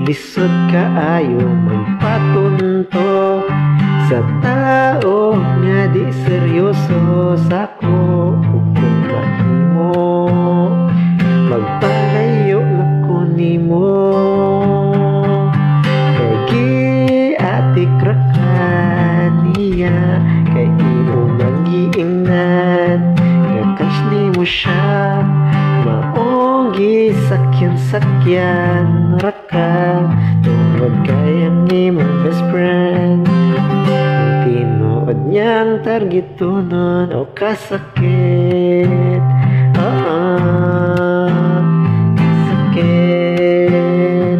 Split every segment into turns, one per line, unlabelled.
lisod kaayo magpatunto sa tao nga di seryoso sako ug kung mahimo magpalayo na ko nimo kay giatik ra ka niya kay imo magiingnan kakas nimo siya maong gisakyan-sakyan ra ka tungod kay ang imong best friend tinuod niyang targetonon o kasakit sakit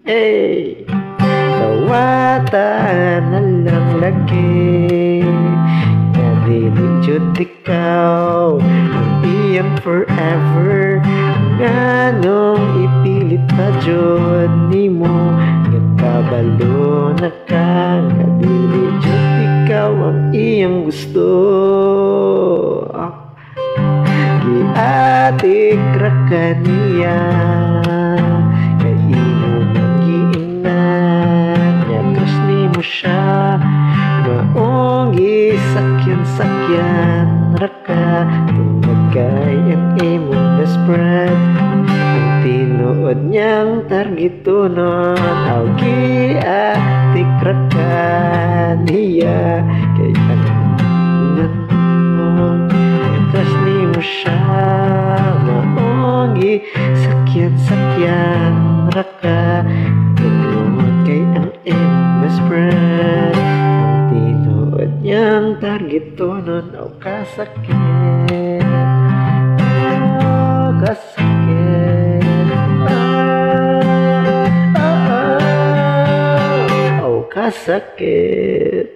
hey kawatan na lang lagi na dili jud ikaw ang iyang forever nganong ipilit pa jud nimo kabalo na ka nga dili jud ikaw ang iyang gusto giatik ra ka niya kay imo magiingnan nya trust nimo siya maong gisakyan-sakyan ra ka tungod kay ang imong best friend tinuod niyang targetonon aw giatik ra ka niya kay anong trust nimo siya maong sakyan-sakyan ra ka tungod kay ang imong best friend tinuod niyang targetonon aw kasakit kasakit kasakit